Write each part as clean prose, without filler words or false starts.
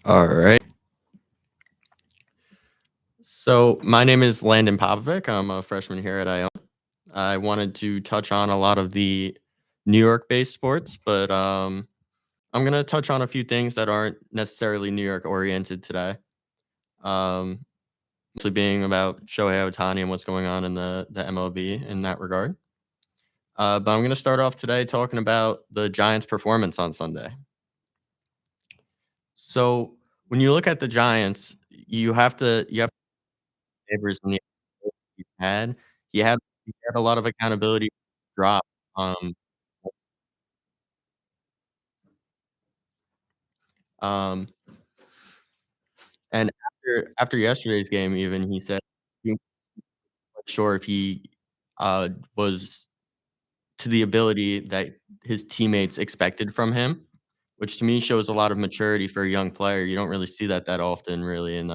All right. So my name is Landon Popovic. I'm a freshman here at IO. I wanted to touch on a lot of the New York-based sports, but I'm gonna touch on a few things that aren't necessarily New York oriented today. Um, Mostly being about Shohei Ohtani and what's going on in the MLB in that regard. But I'm gonna start off today talking about the Giants' performance on Sunday. So when you look at the Giants, you have neighbors in the he had. He had he had a lot of accountability drop, um, um, and after yesterday's game even, he said he wasn't sure if he, was to the ability that his teammates expected from him, which to me shows a lot of maturity for a young player. You don't really see that often really in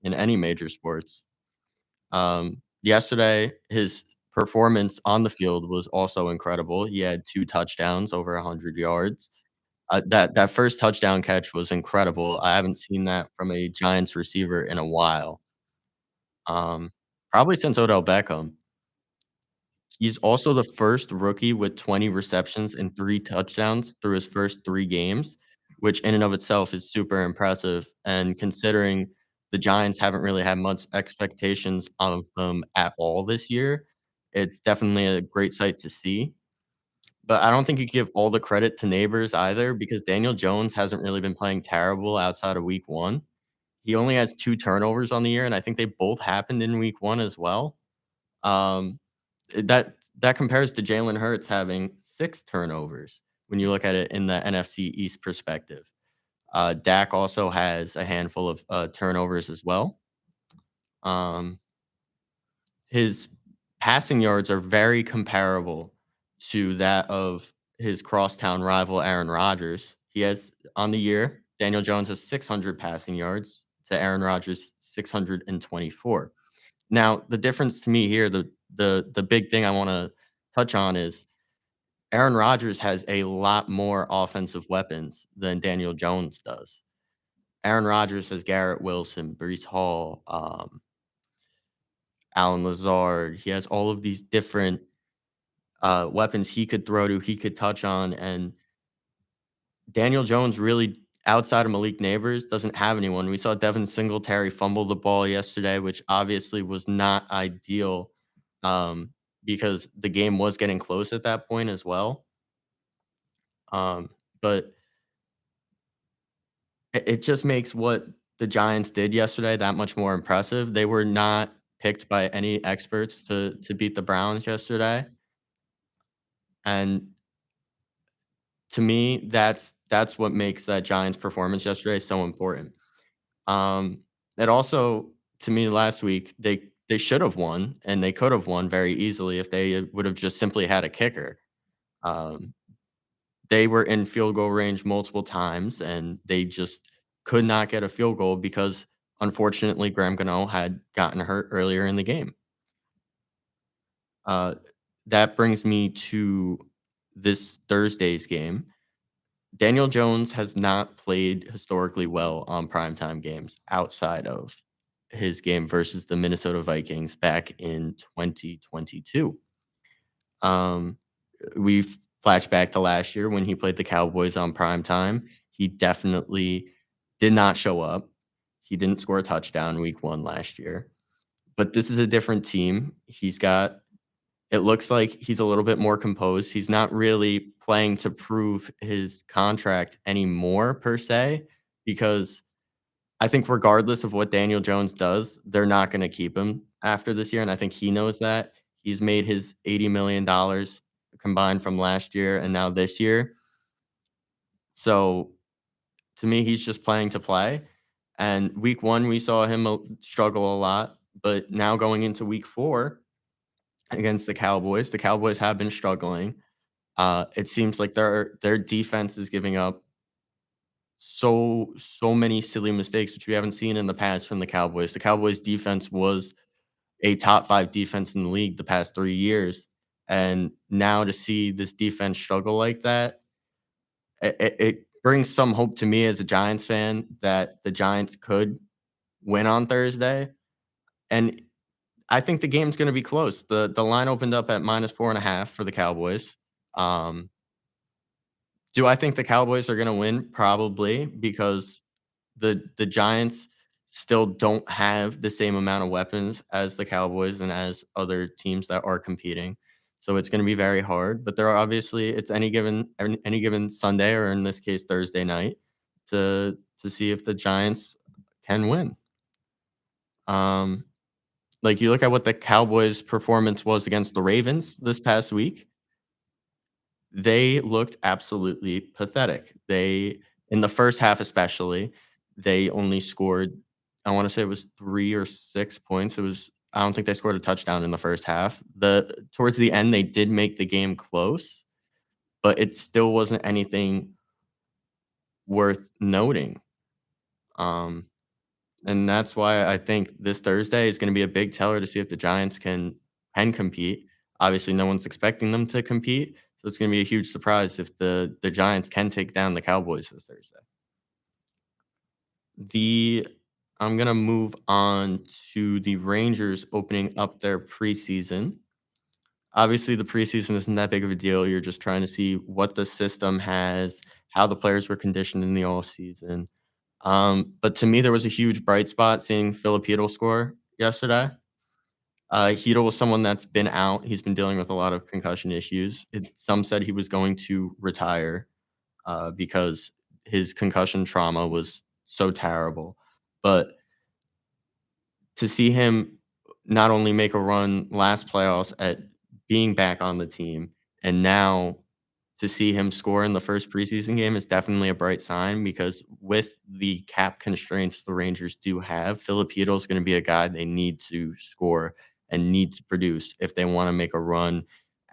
any major sports. Yesterday, his performance on the field was also incredible. He had 2 touchdowns, over 100 yards. That first touchdown catch was incredible. I haven't seen that from a Giants receiver in a while, um, probably since Odell Beckham. He's also the first rookie with 20 receptions and 3 touchdowns through his first 3 games, which in and of itself is super impressive, and considering the Giants haven't really had much expectations of them at all this year, it's definitely a great sight to see. But I don't think you give all the credit to Neighbors either because Daniel Jones hasn't really been playing terrible outside of week 1. He only has 2 turnovers on the year, and I think they both happened in week 1 as well. Um, that compares to Jalen Hurts having 6 turnovers when you look at it in the NFC East perspective. Dak also has a handful of, turnovers as well. Um His passing yards are very comparable to that of his crosstown rival, Aaron Rodgers. He has on the year, Daniel Jones has 600 passing yards to Aaron Rodgers' 624. Now, the difference to me here, the big thing I wanna touch on is Aaron Rodgers has a lot more offensive weapons than Daniel Jones does. Aaron Rodgers has Garrett Wilson, Breece Hall, Allen Lazard. He has all of these different weapons he could throw to, he could touch on, and Daniel Jones really, outside of Malik Neighbors, doesn't have anyone. We saw Devin Singletary fumble the ball yesterday, which obviously was not ideal, because the game was getting close at that point as well. But it just makes what the Giants did yesterday that much more impressive. They were not picked by any experts to beat the Browns yesterday, and to me, that's what makes that Giants performance yesterday so important. Um, it also to me last week, they should have won and they could have won very easily if they would have just simply had a kicker. Um, they were in field goal range multiple times and they just could not get a field goal because unfortunately Graham Gano had gotten hurt earlier in the game. Uh, that brings me to this Thursday's game. Daniel Jones has not played historically well on primetime games outside of his game versus the Minnesota Vikings back in 2022. Um, we flash back to last year when he played the Cowboys on primetime. He definitely did not show up. He didn't score a touchdown week 1 last year. But this is a different team. It looks like he's a little bit more composed. He's not really playing to prove his contract anymore per se, because I think regardless of what Daniel Jones does, they're not gonna keep him after this year, and I think he knows that. He's made his $80 million combined from last year and now this year. So, to me, he's just playing to play, and week 1, we saw him, struggle a lot, but now going into week 4 against the Cowboys have been struggling. It seems like their defense is giving up so many silly mistakes, which we haven't seen in the past from the Cowboys. The Cowboys defense was a top 5 defense in the league the past 3 years, and now to see this defense struggle like that, it brings some hope to me as a Giants fan that the Giants could win on Thursday, and I think the game's gonna be close. The line opened up at -4.5 for the Cowboys. Um, do I think the Cowboys are gonna win? Probably, because the Giants still don't have the same amount of weapons as the Cowboys and as other teams that are competing. So it's gonna be very hard, but there are obviously it's any given Sunday, or in this case, Thursday night, to see if the Giants can win. Um, like, you look at what the Cowboys' performance was against the Ravens this past week. They looked absolutely pathetic. They in the first half especially, they only scored, I wanna say it was 3 or 6 points. I don't think they scored a touchdown in the first half. Towards the end, they did make the game close, but it still wasn't anything worth noting. Um, and that's why I think this Thursday is gonna be a big teller to see if the Giants can compete. Obviously, no one's expecting them to compete, so it's gonna be a huge surprise if the Giants can take down the Cowboys this Thursday. The I'm gonna move on to the Rangers opening up their preseason. Obviously, the preseason isn't that big of a deal. You're just trying to see what the system has, how the players were conditioned in the off season. But to me, there was a huge bright spot seeing Filipino score yesterday. Hedo was someone that's been out. He's been dealing with a lot of concussion issues. Some said he was going to retire because his concussion trauma was so terrible. But to see him not only make a run last playoffs at being back on the team, and now to see him score in the first preseason game is definitely a bright sign, because with the cap constraints the Rangers do have, Filipino is going to be a guy they need to score and need to produce if they want to make a run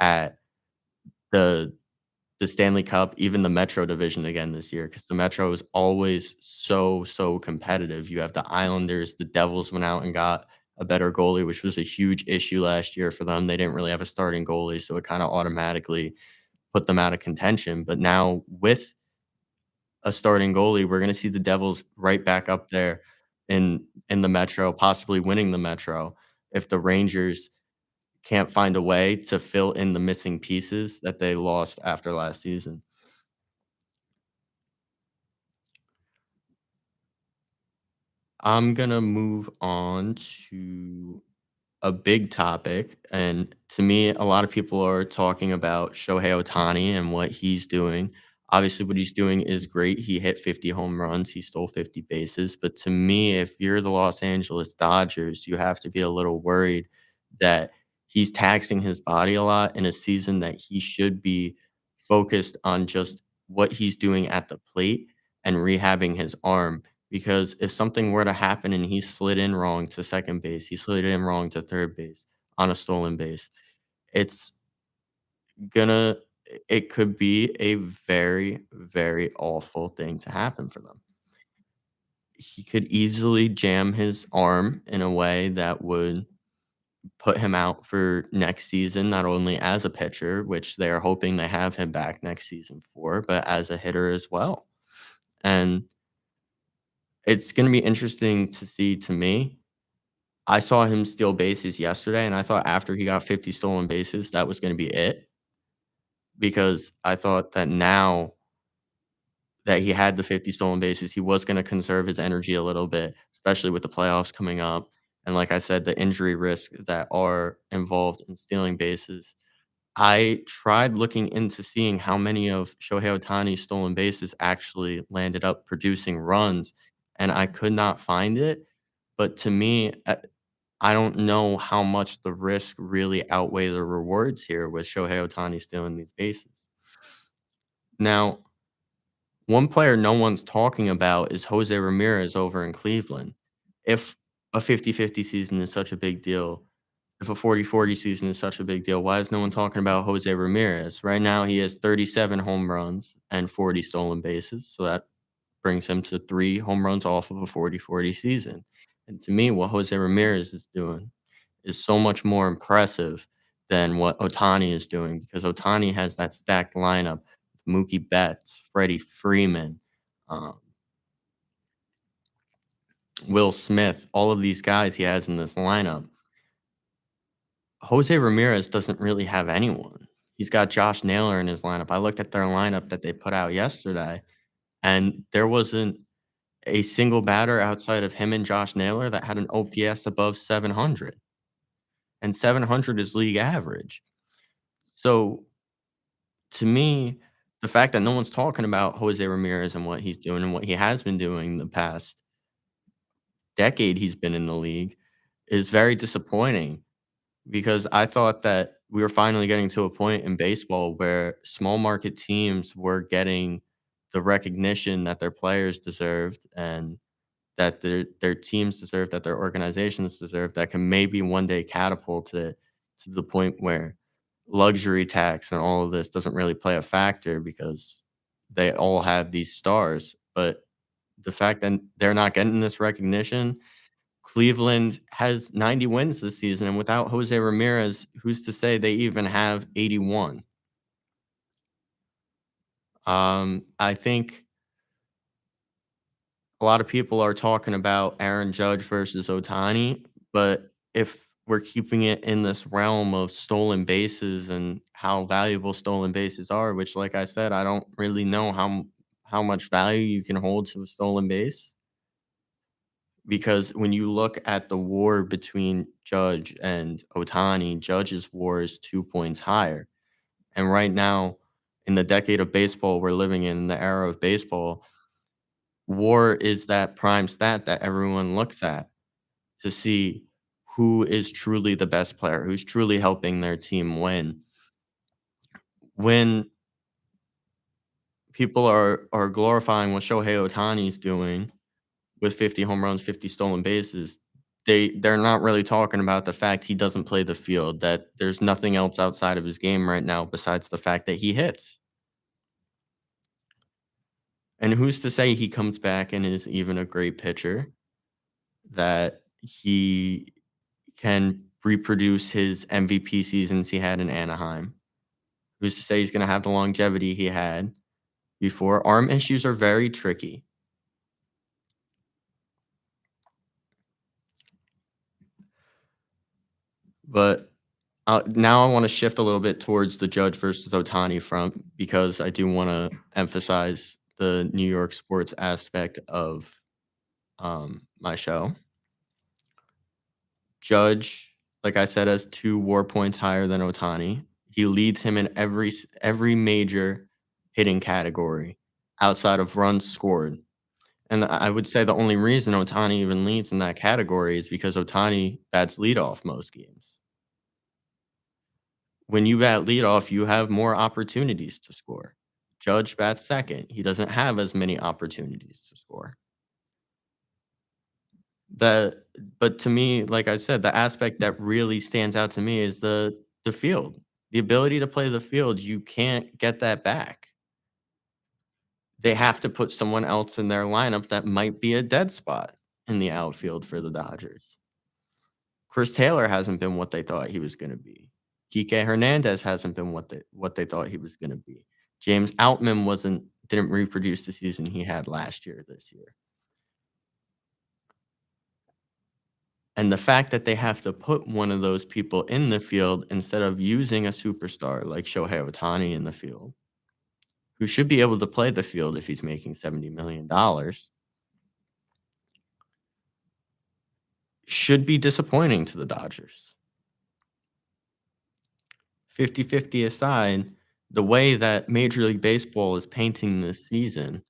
at the the Stanley Cup, even the Metro division again this year, because the Metro is always so competitive. You have the Islanders, the Devils went out and got a better goalie, which was a huge issue last year for them. They didn't really have a starting goalie, so it kinda automatically put them out of contention. But now with a starting goalie, we're gonna see the Devils right back up there in the Metro, possibly winning the Metro if the Rangers can't find a way to fill in the missing pieces that they lost after last season. I'm gonna move on to a big topic, and to me, a lot of people are talking about Shohei Ohtani and what he's doing. Obviously, what he's doing is great. He hit 50 home runs, he stole 50 bases, but to me, if you're the Los Angeles Dodgers, you have to be a little worried that he's taxing his body a lot in a season that he should be focused on just what he's doing at the plate and rehabbing his arm. Because if something were to happen and he slid in wrong to second base, he slid in wrong to third base on a stolen base, it's gonna it could be a very awful thing to happen for them. He could easily jam his arm in a way that would put him out for next season, not only as a pitcher, which they're hoping they have him back next season for, but as a hitter as well. And it's gonna be interesting to see, to me. I saw him steal bases yesterday, and I thought after he got 50 stolen bases, that was gonna be it, because I thought that now that he had the 50 stolen bases, he was gonna conserve his energy a little bit, especially with the playoffs coming up, and like I said, the injury risk that are involved in stealing bases. I tried looking into seeing how many of Shohei Ohtani's stolen bases actually landed up producing runs, and I could not find it, but to me, I don't know how much the risk really outweigh the rewards here with Shohei Ohtani stealing these bases. Now, one player no one's talking about is Jose Ramirez over in Cleveland. If a 50-50 season is such a big deal, if a 40-40 season is such a big deal, why is no one talking about Jose Ramirez? Right now, he has 37 home runs and 40 stolen bases, so that brings him to 3 home runs off of a 40-40 season. And to me, what Jose Ramirez is doing is so much more impressive than what Otani is doing, because Otani has that stacked lineup, Mookie Betts, Freddie Freeman, um, Will Smith, all of these guys he has in this lineup. Jose Ramirez doesn't really have anyone. He's got Josh Naylor in his lineup. I looked at their lineup that they put out yesterday, and there wasn't a single batter outside of him and Josh Naylor that had an OPS above 700, and 700 is league average. So, to me, the fact that no one's talking about Jose Ramirez and what he's doing and what he has been doing the past decade he's been in the league is very disappointing. Because I thought that we were finally getting to a point in baseball where small market teams were getting the recognition that their players deserved and that their teams deserve, that their organizations deserve, that can maybe one day catapult it to the point where luxury tax and all of this doesn't really play a factor because they all have these stars. But the fact that they're not getting this recognition, Cleveland has 90 wins this season, and without Jose Ramirez, who's to say they even have 81? I think a lot of people are talking about Aaron Judge versus Otani, but if we're keeping it in this realm of stolen bases and how valuable stolen bases are, which, like I said, I don't really know how much value you can hold to a stolen base. Because when you look at the war between Judge and Otani, Judge's war is 2 points higher. And right now, in the decade of baseball we're living in the era of baseball, WAR is that prime stat that everyone looks at to see who is truly the best player, who's truly helping their team win. When people are glorifying what Shohei Ohtani's doing with 50 home runs, 50 stolen bases, they're not really talking about the fact he doesn't play the field, that there's nothing else outside of his game right now besides the fact that he hits. And who's to say he comes back and is even a great pitcher, that he can reproduce his MVP seasons he had in Anaheim? Who's to say he's gonna have the longevity he had before? Arm issues are very tricky, but, now I wanna shift a little bit towards the Judge versus Otani front because I do wanna emphasize the New York sports aspect of, my show. Judge, like I said, has 2 WAR points higher than Otani. He leads him in every major hitting category outside of runs scored, and I would say the only reason Otani even leads in that category is because Otani bats leadoff most games. When you bat leadoff, you have more opportunities to score. Judge bats second. He doesn't have as many opportunities to score. The but to me, like I said, the aspect that really stands out to me is the field. The ability to play the field, you can't get that back. They have to put someone else in their lineup that might be a dead spot in the outfield for the Dodgers. Chris Taylor hasn't been what they thought he was gonna be. Kike Hernandez hasn't been what they thought he was gonna be. James Outman didn't reproduce the season he had last year this year. And the fact that they have to put one of those people in the field instead of using a superstar like Shohei Ohtani in the field, who should be able to play the field if he's making $70 million, should be disappointing to the Dodgers. 50-50 aside, the way that Major League Baseball is painting this season